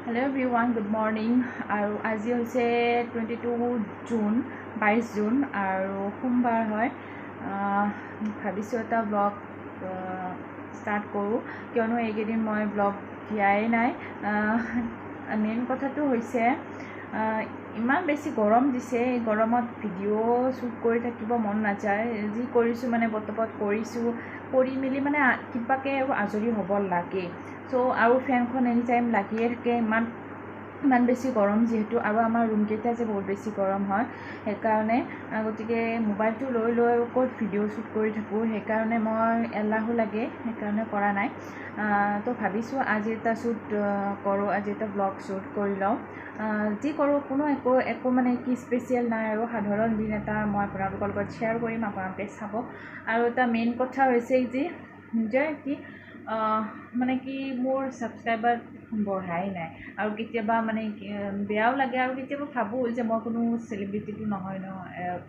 Hello everyone, good morning. আৰু আজি হৈছে 22 জুন 22 জুন আৰু সোমবাৰ হয়। ভাবিছোঁ এটা ব্লগ ষ্টাৰ্ট কৰোঁ, কিয়নো এইকেইদিন মই ব্লগ দিয়াই নাই। মেইন কথাটো হৈছে ইমান বেছি গৰম দিছে। এই গৰমত ভিডিঅ' শ্বুট কৰি থাকিব মন নাযায়। যি কৰিছোঁ মানে পটপট কৰিছোঁ, কৰি মেলি মানে কিবাকৈ আৰু আজৰি হ'ব লাগে। চ' আৰু ফেনখন এনি টাইম লাগিয়ে থাকে, ইমান বেছি গৰম যিহেতু, আৰু আমাৰ ৰুমকেইটা যে বহুত বেছি গৰম হয় সেইকাৰণে। গতিকে মোবাইলটো লৈ ক'ত ভিডিঅ' শ্বুট কৰি থাকোঁ, সেইকাৰণে মই এলাহো লাগে, সেইকাৰণে কৰা নাই। তো ভাবিছোঁ আজি এটা শ্বুট কৰোঁ, আজি এটা ব্লগ শ্বুট কৰি লওঁ। যি কৰোঁ একো মানে কি স্পেচিয়েল নাই আৰু সাধাৰণ দিন এটা মই আপোনালোকৰ লগত শ্বেয়াৰ কৰিম, আপোনালোকে চাব। আৰু এটা মেইন কথা হৈছে যে মানে কি মোৰ ছাবস্ক্ৰাইবাৰ বঢ়াই নাই, আৰু কেতিয়াবা মানে বেয়াও লাগে, আৰু কেতিয়াবা ভাবোঁ যে মই কোনো চেলিব্ৰিটিটো নহয় ন,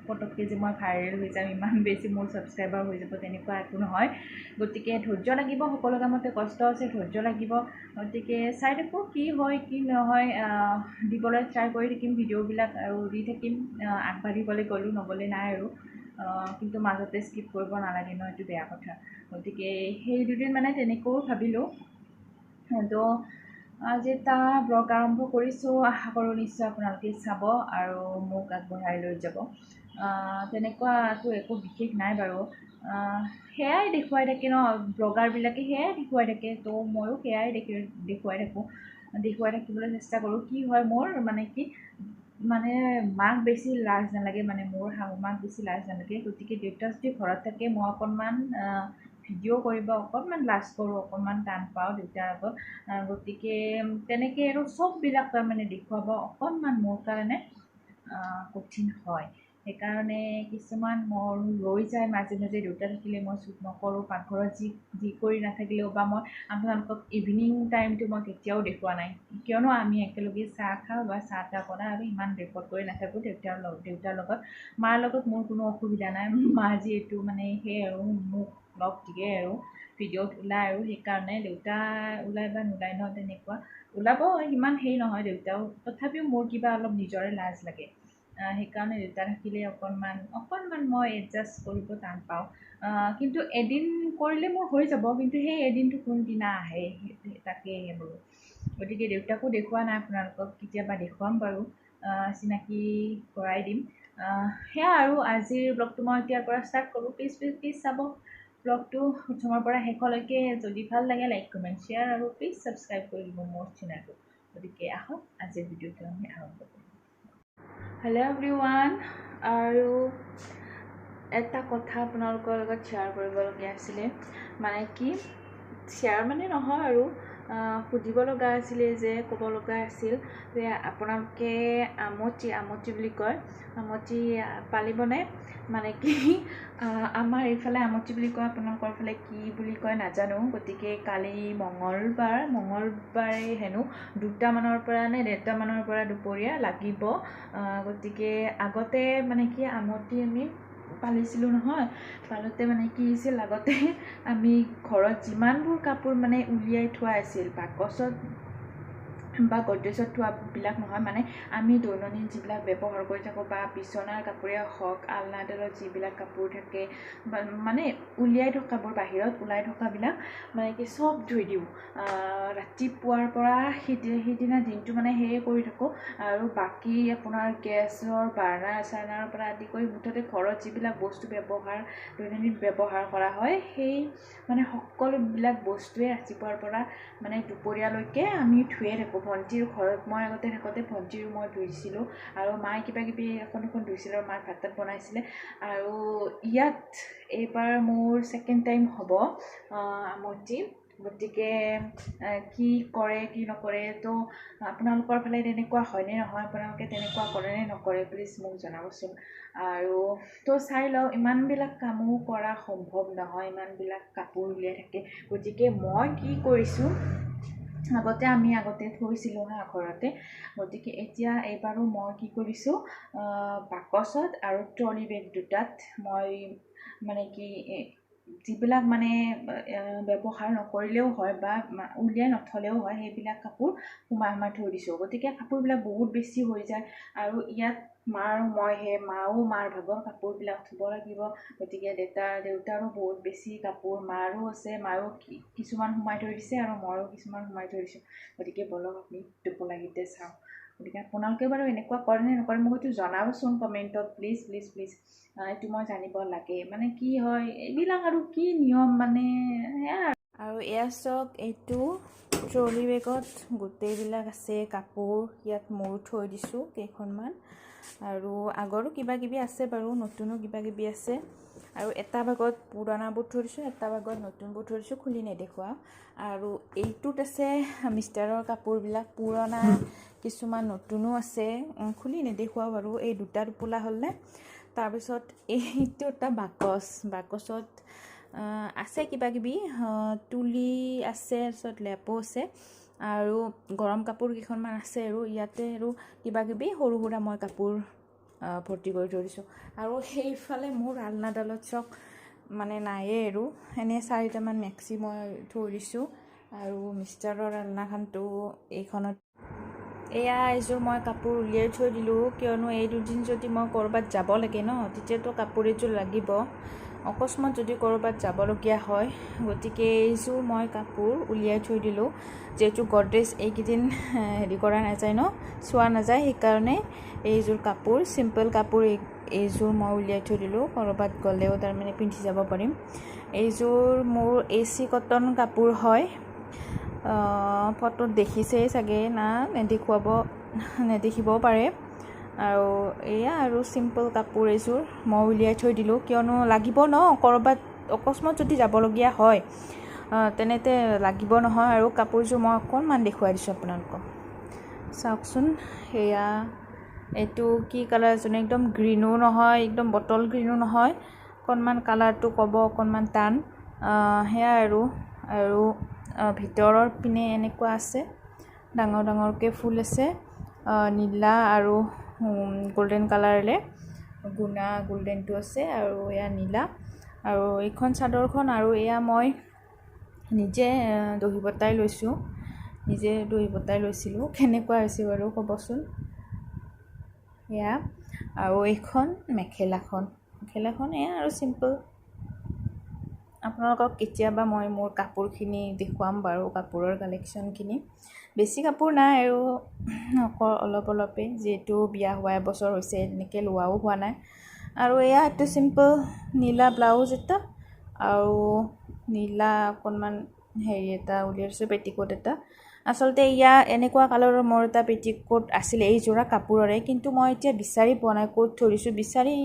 পটককৈ যে মই ভাইৰেল হৈ যাম, ইমান বেছি মোৰ ছাবস্ক্ৰাইবাৰ হৈ যাব, তেনেকুৱা একো নহয়। গতিকে ধৈৰ্য লাগিব, সকলো কামতে কষ্ট আছে, ধৈৰ্য লাগিব। গতিকে চাই থাকোঁ কি হয় কি নহয়, দিবলৈ ট্ৰাই কৰি থাকিম ভিডিঅ'বিলাক, আৰু দি থাকিম। আগবাঢ়িবলৈ গ'লোঁ, নগ'লে নাই আৰু। কিন্তু মাজতে স্কিপ কৰিব নালাগে ন, এইটো বেয়া কথা। গতিকে সেই দুদিন মানে তেনেকৈও ভাবিলোঁ। তো আজি এটা ব্লগ আৰম্ভ কৰিছোঁ, আশা কৰোঁ নিশ্চয় আপোনালোকে চাব আৰু মোক আগবঢ়াই লৈ যাব। তেনেকুৱাটো একো বিশেষ নাই বাৰু। সেয়াই দেখুৱাই থাকে ন, ব্লগাৰবিলাকে সেয়াই দেখুৱাই থাকে, তো ময়ো সেয়াই দেখুৱাই থাকিবলৈ চেষ্টা কৰোঁ। কি হয় মোৰ মানে মাক বেছি লাজ নালাগে, মানে মোৰ শাহু মাক বেছি লাজ নালাগে। গতিকে দেউতা যদি ঘৰত থাকে, মই অকণমান ভিডিঅ' কৰিব অকণমান লাজ কৰোঁ, অকণমান টান পাওঁ দেউতাৰ আগত। গতিকে তেনেকৈ আৰু চববিলাক তাৰমানে দেখুৱাব অকণমান মোৰ কাৰণে কঠিন হয়। সেইকাৰণে কিছুমান মোৰ ৰৈ যায় মাজে মাজে, দেউতা থাকিলে মই শ্বুট নকৰোঁ। পাকঘৰত যি কৰি নাথাকিলেও, বা মই আপোনালোকক ইভিনিং টাইমটো মই কেতিয়াও দেখুওৱা নাই, কিয়নো আমি একেলগে চাহ খাওঁ বা চাহ তাহ বনাওঁ, আৰু ইমান ৰেকৰ্ড কৰি নাথাকোঁ দেউতাৰ লগত। মাৰ লগত মোৰ কোনো অসুবিধা নাই, মা যিহেতু মানে সেই আৰু মোক লগ দিয়ে আৰু ভিডিঅ'ত ওলায়, আৰু সেইকাৰণে দেউতা ওলায় বা নোলায় ন, তেনেকুৱা ওলাব ইমান হেৰি নহয় দেউতাও, তথাপিও মোৰ কিবা অলপ নিজৰে লাজ লাগে। সেইকাৰণে দেউতা থাকিলে অকণমান মই এডজাষ্ট কৰিব টান পাওঁ। কিন্তু এদিন কৰিলে মোৰ হৈ যাব, কিন্তু সেই এদিনটো কোনদিনা আহে তাকেই বোলো। গতিকে দেউতাকো দেখুওৱা নাই আপোনালোকক, কেতিয়াবা দেখুৱাম বাৰু, চিনাকি কৰাই দিম। সেয়া আৰু আজিৰ ব্লগটো মই এতিয়াৰ পৰা ষ্টাৰ্ট কৰোঁ। প্লিজ চাব ব্লগটো প্ৰথমৰ পৰা শেষলৈকে। যদি ভাল লাগে লাইক কমেণ্ট শ্বেয়াৰ, আৰু প্লিজ ছাবস্ক্ৰাইব কৰি দিব মোৰ চেনেলটো। গতিকে আহক আজিৰ ভিডিঅ'টো আমি আৰম্ভ কৰোঁ। হেল্ল' এভৰিৱান, আৰু এটা কথা আপোনালোকৰ লগত শ্বেয়াৰ কৰিবলগীয়া আছিলে। মানে কি শ্বেয়াৰ মানে নহয় আৰু, সুধিব লগা আছিলে, যে ক'ব লগা আছিল যে আপোনালোকে আমটি বুলি কয়, আমটি পালিবনে? মানে কি আমাৰ এইফালে আমটি বুলি কয়, আপোনালোকৰ ফালে কি বুলি কয় নাজানো। গতিকে কালি মঙলবাৰে হেনো 2টামানৰ পৰা নে 1:30মানৰ পৰা দুপৰীয়া লাগিব। গতিকে আগতে মানে কি আমটি আমি পালিছিলোঁ নহয়, পালোতে মানে কি হৈছিল, আগতে আমি ঘৰত যিমানবোৰ কাপোৰ মানে উলিয়াই থোৱা আছিল, বাকচত বা গড্ৰেজত থোৱাবিলাক নহয়, মানে আমি দৈনন্দিন যিবিলাক ব্যৱহাৰ কৰি থাকোঁ, বা বিচনাৰ কাপোৰে হওক, আলনাডালত যিবিলাক কাপোৰ থাকে, মানে উলিয়াই থকাবোৰ, বাহিৰত ওলাই থকাবিলাক মানে কি চব ধুই দিওঁ। ৰাতিপুৱাৰ পৰা সিদিনা দিনটো মানে সেয়ে কৰি থাকোঁ। আৰু বাকী আপোনাৰ গেছৰ বাৰ্ণাৰ পৰা আদি কৰি মুঠতে ঘৰত যিবিলাক বস্তু দৈনন্দিন ব্যৱহাৰ কৰা হয়, সেই মানে সকলোবিলাক বস্তুৱে ৰাতিপুৱাৰ পৰা মানে দুপৰীয়ালৈকে আমি ধুয়ে থাকোঁ। ভণ্টিৰ ঘৰত মই আগতে থাকোঁতে ভণ্টিৰো মই ধুইছিলোঁ, আৰু মায়ে কিবাকিবি এখন ধুইছিলোঁ, আৰু মায়ে ভাত বনাইছিলে। আৰু ইয়াত এইবাৰ মোৰ 2nd টাইম হ'ব আমটি। গতিকে কি কৰে কি নকৰে, তো আপোনালোকৰ ফালে তেনেকুৱা হয়নে নহয়, আপোনালোকে তেনেকুৱা কৰে নে নকৰে, প্লিজ মোক জনাবচোন। আৰু তো চাই লওঁ, ইমানবিলাক কামো কৰা সম্ভৱ নহয়, ইমানবিলাক কাপোৰ উলিয়াই থাকে। গতিকে মই কি কৰিছোঁ, আগতে থৈছিলোঁ ঘৰতে। গতিকে এইবাৰো মই কি কৰিছোঁ, বাকচত আৰু ট্ৰলি বেগ 2টাত মই মানে কি যিবিলাক মানে ব্যৱহাৰ নকৰিলেও হয় বা উলিয়াই নথলেও হয় সেইবিলাক কাপোৰ সোমাই থৈ দিছোঁ। গতিকে কাপোৰবিলাক বহুত বেছি হৈ যায় আৰু ইয়াত মা আৰু মইহে, মাও মাৰ ভাগৰ কাপোৰবিলাক ধুব লাগিব। গতিকে দেউতাৰো বহুত বেছি কাপোৰ, মাৰো আছে, মাৰো কিছুমান সোমাই থৈ দিছে আৰু ময়ো কিছুমান সোমাই থৈ দিছোঁ। গতিকে বলক আপুনি টোপোলাকেইটা চাওঁ। গতিকে আপোনালোকে বাৰু এনেকুৱা কৰে নে নকৰে মোক এইটো জনাবচোন কমেণ্টত, প্লিজ প্লিজ প্লিজ। এইটো মই জানিব লাগে, মানে কি হয় এইবিলাক আৰু কি নিয়ম মানে আৰু এয়া চাওক, এইটো ট্ৰলি বেগত গোটেইবিলাক আছে কাপোৰ। ইয়াত মোৰ থৈ দিছোঁ কেইখনমান, আৰু আগৰো কিবা কিবি আছে বাৰু, নতুনো কিবা কিবি আছে। আৰু এটা ভাগত পুৰণাবোৰ থৈ দিছোঁ, এটা ভাগত নতুনবোৰ থৈ দিছোঁ, খুলি নেদেখুৱাওঁ। আৰু এইটোত আছে মিষ্টাৰৰ কাপোৰবিলাক পুৰণা, কিছুমান নতুনো আছে, খুলি নেদেখুৱাওঁ বাৰু। এই দুটা টোপোলা হ'লে তাৰপিছত এইটো এটা বাকচত আছে কিবা কিবি, তুলি আছে, তাৰপিছত লেপো আছে আৰু গৰম কাপোৰ কেইখনমান আছে। আৰু ইয়াতে আৰু কিবা কিবি সৰু সুৰা মই কাপোৰ ভৰ্তি কৰি থৈ দিছোঁ। আৰু সেইফালে মোৰ আলনাডালত চক মানে নায়েই আৰু, এনেই 4টামান মেক্সি মই থৈ দিছোঁ। আৰু মিষ্টাৰৰ আলনাখনটো এইখনত। এয়া এযোৰ মই কাপোৰ উলিয়াই থৈ দিলোঁ, কিয়নো এই দুদিন যদি মই ক'ৰবাত যাব লাগে ন, তেতিয়াতো কাপোৰ এযোৰ লাগিব, অকস্মাত যদি ক'ৰবাত যাবলগীয়া হয়। গতিকে এইযোৰ মই কাপোৰ উলিয়াই থৈ দিলোঁ, যিহেতু গডৰেজ এইকেইদিন হেৰি কৰা নাযায় ন, চোৱা নাযায়, সেইকাৰণে এইযোৰ কাপোৰ চিম্পল কাপোৰ এইযোৰ মই উলিয়াই থৈ দিলোঁ, ক'ৰবাত গ'লেও তাৰমানে পিন্ধি যাব পাৰিম। এইযোৰ মোৰ AC কটন কাপোৰ হয়। ফটোত দেখিছেই চাগে, না নেদেখিবও পাৰে। আৰু এয়া আৰু চিম্পল কাপোৰ এইযোৰ মই উলিয়াই থৈ দিলোঁ, কিয়নো লাগিব ন, ক'ৰবাত অকস্মাত যদি যাবলগীয়া হয় তেনেতে লাগিব নহয়। আৰু কাপোৰযোৰ মই অকণমান দেখুৱাই দিছোঁ আপোনালোকক, চাওকচোন। সেয়া এইটো কি কালাৰ জানো, একদম গ্ৰীণো নহয়, একদম বটল গ্ৰীণো নহয়, অকণমান কালাৰটো ক'ব অকণমান টান। সেয়া আৰু ভিতৰৰ পিনে এনেকুৱা আছে, ডাঙৰ ডাঙৰকৈ ফুল আছে, নীলা আৰু গোল্ডেন কালাৰেৰে গুণা গোল্ডেনটো আছে, আৰু এয়া নীলা। আৰু এইখন চাদৰখন আৰু এয়া মই নিজে দহি বতাই লৈছিলোঁ, কেনেকুৱা হৈছে বাৰু ক'বচোন। এয়া আৰু এইখন মেখেলাখন এয়া আৰু চিম্পল। আপোনালোকক কেতিয়াবা মই মোৰ কাপোৰখিনি দেখুৱাম বাৰু, কাপোৰৰ কালেকশ্যনখিনি। বেছি কাপোৰ নাই আৰু অলপ অলপে, যিহেতু বিয়া হোৱা এবছৰ হৈছে, এনেকৈ লোৱাও হোৱা নাই। আৰু এয়া এইটো চিম্পল নীলা ব্লাউজ এটা, আৰু নীলা অকণমান হেৰি এটা উলিয়াই দিছোঁ, পেটিকোট এটা। আচলতে এনেকুৱা কালাৰৰ মোৰ এটা পেটিকোট আছিলে এইযোৰা কাপোৰৰে, কিন্তু মই এতিয়া বিচাৰি পোৱা নাই, ক'ত থৈ দিছোঁ, বিচাৰি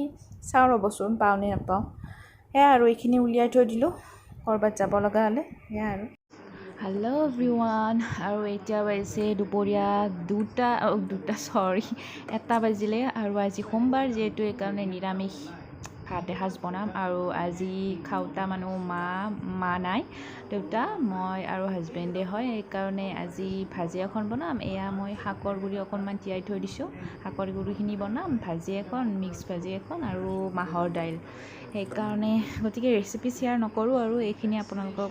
চাওঁ ৰ'বচোন, পাওঁ নে নাপাওঁ। সেয়া আৰু এইখিনি উলিয়াই থৈ দিলোঁ, ক'ৰবাত যাব লগা হ'লে। সেয়া আৰু হেল্ল' এভৰিৱান। আৰু এতিয়া বাজিছে দুপৰীয়া এটা বাজিলে। আৰু আজি সোমবাৰ যিহেতু, সেইকাৰণে নিৰামিষ ভাত এসাঁজ বনাম। আৰু আজি খাওঁতা মানুহ মা নাই, দেউতা, মই আৰু হাজবেণ্ডে হয়, সেইকাৰণে আজি ভাজি এখন বনাম। এয়া মই শাকৰ গুড়ি অকণমান তিয়াই থৈ দিছোঁ, শাকৰ গুড়িখিনি বনাম, ভাজি এখন, মিক্স ভাজি এখন আৰু মাহৰ দাইল। সেইকাৰণে গতিকে ৰেচিপি শ্বেয়াৰ নকৰোঁ, আৰু এইখিনি আপোনালোকক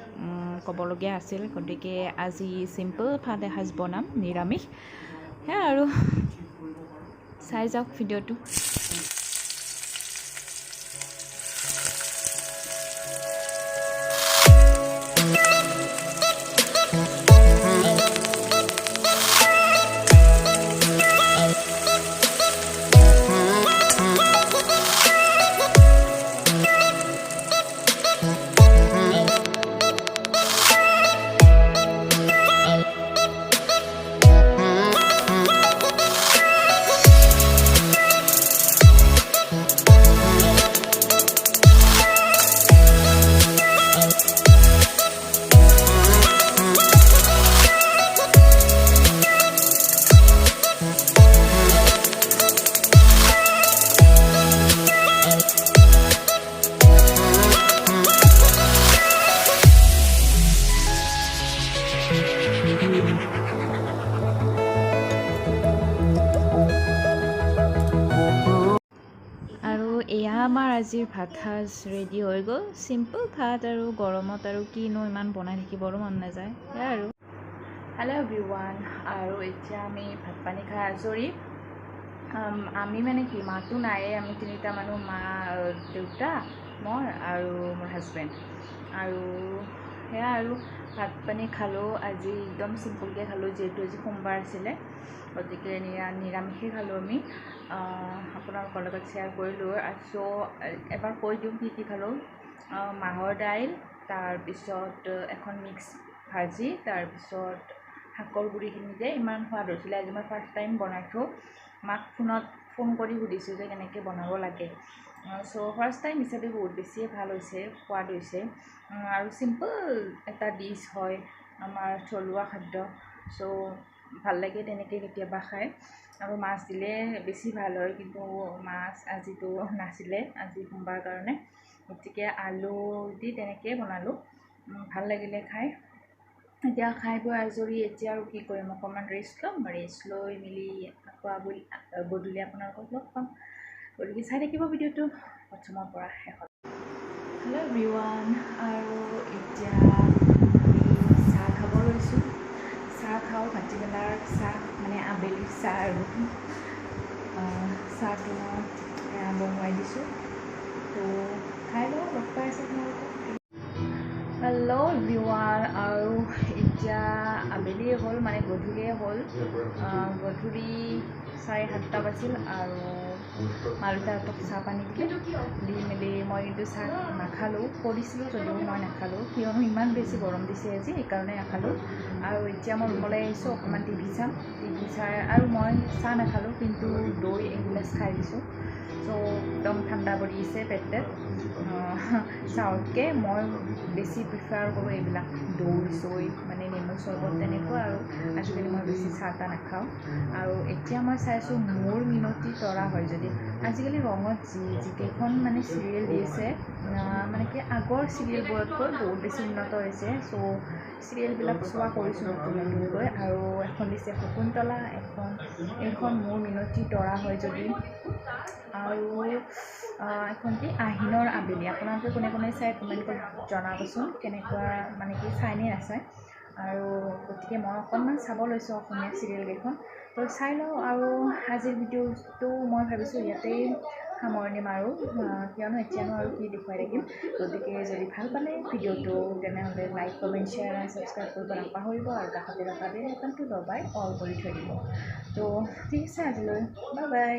ক'বলগীয়া আছিল। গতিকে আজি চিম্পল ভাত এসাঁজ বনাম, নিৰামিষ। সেয়া আৰু চাই যাওক ভিডিঅ'টো। আমাৰ আজিৰ ভাত সাজ ৰেডি হৈ গ'ল। চিম্পল ভাত আৰু গৰমত আৰু কিনো ইমান বনাই থাকিবৰো মন নাযায় সেয়াই আৰু। হেল্ল' এভৰিৱান, আৰু এতিয়া আমি ভাত পানী খাই আজৰি। আমি মানে কি মাতো নায়ে, আমি তিনিটা মানুহ, মা, দেউতা, মই আৰু মোৰ হাজবেণ্ড। আৰু সেয়া আৰু ভাত পানী খালোঁ। আজি একদম চিম্পুলকৈ খালোঁ যিহেতু আজি সোমবাৰ আছিলে, গতিকে নিৰামিষেই খালোঁ আমি। আপোনালোকৰ লগত শ্বেয়াৰ কৰিলোঁ। চ' এবাৰ কৈ দিওঁ কি খালোঁ। মাহৰ দাইল, তাৰপিছত এখন মিক্স ভাজি, তাৰপিছত শাকৰ গুড়িখিনি যে ইমান সোৱাদ হৈছিলে। আজি মই ফাৰ্ষ্ট টাইম বনাইছোঁ। মাক ফোন কৰি সুধিছোঁ যে কেনেকৈ বনাব লাগে। চ' ফাৰ্ষ্ট টাইম হিচাপে বহুত বেছিয়ে ভাল হৈছে, সোৱাদ হৈছে। আৰু চিম্পল এটা ডিছ হয়, আমাৰ থলুৱা খাদ্য। চ' ভাল লাগে তেনেকৈ কেতিয়াবা খাই। আৰু মাছ দিলে বেছি ভাল হয়, কিন্তু মাছ আজিতো নাছিলে, আজি সোমবাৰ কাৰণে, গতিকে আলু দি তেনেকৈয়ে বনালোঁ। ভাল লাগিলে খাই। এতিয়া খাই বৈ আজৰি। এতিয়া আৰু কি কৰিম, অকণমান ৰেষ্ট ল'ম। ৰেষ্ট লৈ মেলি আকৌ গধূলি আপোনালোকক লগ পাম। গতিকে চাই থাকিব ভিডিঅ'টো প্ৰথমৰ পৰা শেষত। হেল্ল' এভৰিৱান, আৰু এতিয়া আমি চাহ খাব লৈছোঁ। চাহ খাওঁ, ভাটিবেলাৰ চাহ, মানে আবেলিৰ চাহ আৰু। চাহটো বনোৱাই দিছোঁ, তো খাই লওঁ, লগ পাই আছোঁ আপোনালোকক। হেল্ল' এভৰিৱান, আৰু এতিয়া আবেলি হ'ল, মানে গধূলিয়ে হ'ল। গধূলি 7:30 বাজিল। আৰু মা-দেউতাহঁতক চাহ পানী দি মেলি মই কিন্তু চাহ নাখালোঁ। কৰিছিলোঁ যদিও মই নাখালোঁ, কিয়নো ইমান বেছি গৰম দিছে আজি, সেইকাৰণে নাখালোঁ। আৰু এতিয়া মই ৰুমলৈ আহিছোঁ, অকণমান টিভি চাম। টিভি চাই আৰু মই চাহ নাখালোঁ, কিন্তু দৈ এগিলাচ খাই দিছোঁ। চ' একদম ঠাণ্ডা পৰি আছে পেট। চাহতকৈ মই বেছি প্ৰিফাৰ কৰোঁ এইবিলাক দৈ চৈ, মানে নেমু চৰ্বত তেনেকুৱা। আৰু আজিকালি মই বেছি চাহ তাহ নাখাওঁ। আৰু এতিয়া মই চাইছোঁ মোৰ মিনতি তৰা হয় যদি। আজিকালি ৰঙত যিকেইখন মানে চিৰিয়েল দি আছে, মানে কি আগৰ চিৰিয়েলবোৰতকৈ বহুত বেছি উন্নত হৈছে। চ' চিৰিয়েলবিলাক চোৱা কৰিছোঁ নতুনকৈ। আৰু এখন দিছে শকুন্তলা, এইখন মোৰ মিনতি তৰা হয় যদি, আৰু এখন কি আহিনৰ আবেলি। আপোনালোকে কোনে কোনে চাই কমেণ্ট কৰি জনাবচোন, কেনেকুৱা মানে কি চাইনে নাচায়। আৰু গতিকে মই অকণমান চাব লৈছোঁ অসমীয়া চিৰিয়েলকেইখন, তো চাই লওঁ। আৰু আজিৰ ভিডিঅ'টো মই ভাবিছোঁ ইয়াতেই সামৰণি মাৰোঁ, কিয়নো এতিয়ানো আৰু কি দেখুৱাই থাকিম। গতিকে যদি ভাল পালে ভিডিঅ'টো, তেনেহ'লে লাইক, কমেণ্ট, শ্বেয়াৰ আৰু ছাবস্ক্ৰাইব কৰিব নাপাহৰিব। আৰু কাষতে থকা বেল আইকনটো দবাই অল কৰি থৈ দিব। তো ঠিক আছে, আজিলৈ বাই বাই।